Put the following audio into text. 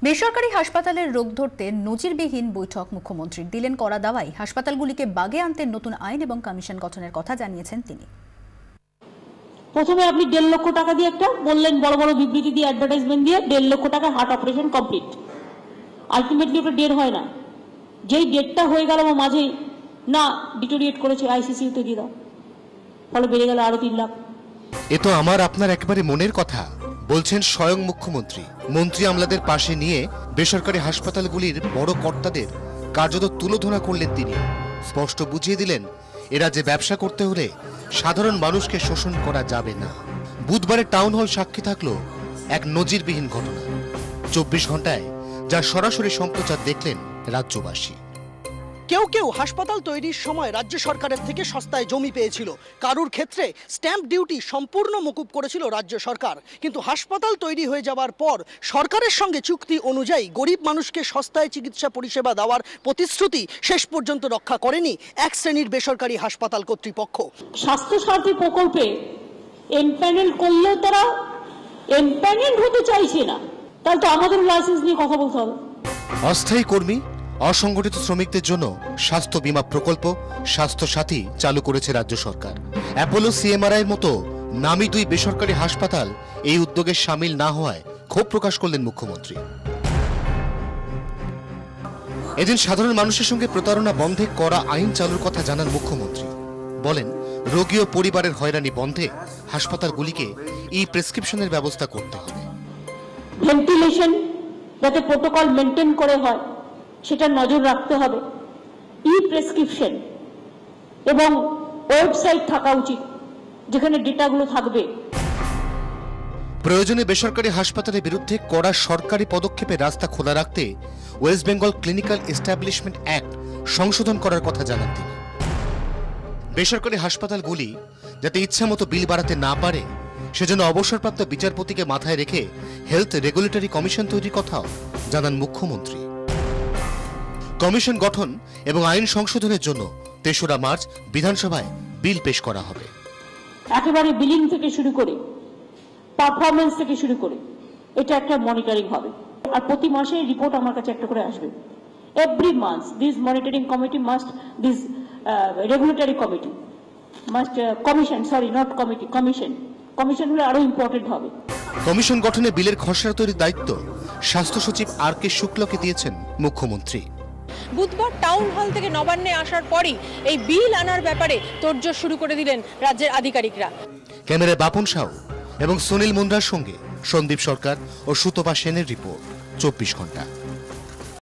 বেসরকারি হাসপাতালের রোগ ধরতে নজিরবিহীন বৈঠক মুখ্যমন্ত্রীর দিলেন কড়া দাওয়াই হাসপাতালগুলিকে বাগে আনতে নতুন আইন এবং কমিশন গঠনের কথা জানিয়েছেন তিনি। প্রথমে আপনি 1.5 লক্ষ টাকা দিয়ে একটা বললেন, বড় বড় বিবৃতি দিয়ে অ্যাডভার্টাইজমেন্ট দিয়ে 1.5 লক্ষ টাকা হার্ট অপারেশন কমপ্লিট। আলটিমেটলি ওটা ডেট হয় না, যেই ডেটটা হয়ে গেল মাঝেই না ডিটোরিয়েট করেছে আইসিসিউতে দিয়ে দাও, ফলে বেড়ে গেল আরো 3 লাখ। এ তো আমার আপনার একেবারে মনের কথা বলছেন স্বয়ং মুখ্যমন্ত্রী। মন্ত্রী আমলাদের পাশে নিয়ে বেসরকারি হাসপাতালগুলির বড় কর্তাদের কার্যত তুলোধনা করলেন তিনি। স্পষ্ট বুঝিয়ে দিলেন এ রাজ্যে ব্যবসা করতে হলে সাধারণ মানুষকে শোষণ করা যাবে না। বুধবারে টাউন হল সাক্ষী থাকলো এক নজিরবিহীন ঘটনা। 24 ঘন্টায় যা সরাসরি সম্প্রচার দেখলেন রাজ্যবাসী। কেউ কেউ হাসপাতাল তৈরির সময় রাজ্য সরকারের থেকে সস্তায় জমি পেয়েছিল, কারুর ক্ষেত্রে স্ট্যাম্প ডিউটি সম্পূর্ণ মকুব করেছিল রাজ্য সরকার। কিন্তু হাসপাতাল তৈরি হয়ে যাওয়ার পর সরকারের সঙ্গে চুক্তি অনুযায়ী গরিব মানুষকে সস্তায় চিকিৎসা পরিষেবা দেওয়ার প্রতিশ্রুতি শেষ পর্যন্ত রক্ষা করেনি এক শ্রেণীর বেসরকারি হাসপাতাল কর্তৃপক্ষ। স্বাস্থ্যসাথী প্রকল্পে এমপ্যানেল করলেও তারা এমপ্যানেল হতে চাইছে না, তাহলে তো আমাদের লাইসেন্স নিয়ে কথা বলতে হবে। অস্থায়ী কর্মী, অসংগঠিত শ্রমিকদের জন্য স্বাস্থ্য বীমা প্রকল্প স্বাস্থ্য সাথী চালু করেছে রাজ্য সরকার। অ্যাপোলো সিএমআরআই এর মতো নামী 2 বেসরকারি হাসপাতাল এই উদ্যোগে সামিল না হওয়ায় ক্ষোভ প্রকাশ করলেন মুখ্যমন্ত্রী। এদিন সাধারণ মানুষের সঙ্গে প্রতারণা বন্ধে করা আইন চালুর কথা জানান মুখ্যমন্ত্রী। বলেন রোগী ও পরিবারের হয়রানি বন্ধে হাসপাতালগুলিকে ই প্রেসক্রিপশনের ব্যবস্থা করতে হবে। ভেন্টিলেশন যাতে প্রোটোকল মেনটেন করে হয় সেটা নজর রাখতে হবে। ই প্রেসক্রিপশন এবং ওয়েবসাইট থাকা উচিত যেখানে ডেটাগুলো থাকবে। প্রয়োজনে বেসরকারি হাসপাতালের বিরুদ্ধে কড়া সরকারি পদক্ষেপে রাস্তা খোলা রাখতে West Bengal clinical establishment act সংশোধন করার কথা জানান তিনি। বেসরকারি হাসপাতালগুলি যাতে ইচ্ছামতো বিল বাড়াতে না পারে সেজন্য অবসরপ্রাপ্ত বিচারপতিকে মাথায় রেখে হেলথ রেগুলেটরি কমিশন তৈরির কথাও জানান মুখ্যমন্ত্রী। কমিশন গঠন এবং আইন সংশোধনের জন্য 3রা মার্চ বিধানসভায় বিল পেশ করা হবে। একেবারে বিলিং থেকে শুরু করে পারফরমেন্স থেকে শুরু করে এটা একটা মনিটরিং হবে, আর প্রতি মাসে রিপোর্ট আমার কাছে একটা করে আসবে। Every month this monitoring committee must, this regulatory committee must, commission sorry not committee, commission হলে আরো ইম্পর্টেন্ট হবে। কমিশন গঠনে বিলের খসড়া তৈরির দায়িত্ব স্বাস্থ্য সচিব R.K. শুক্লকে দিয়েছেন মুখ্যমন্ত্রী। বুধবার টাউন হল থেকে নবান্নে আসার পরই এই বিল আনার ব্যাপারে তোড়জোড় শুরু করে দিলেন রাজ্যের আধিকারিকরা। ক্যামেরায় বাপন সাউ এবং সুনীল মুন্ডার সঙ্গে সন্দীপ সরকার ও সুতপা সেনের রিপোর্ট 24 ঘন্টা।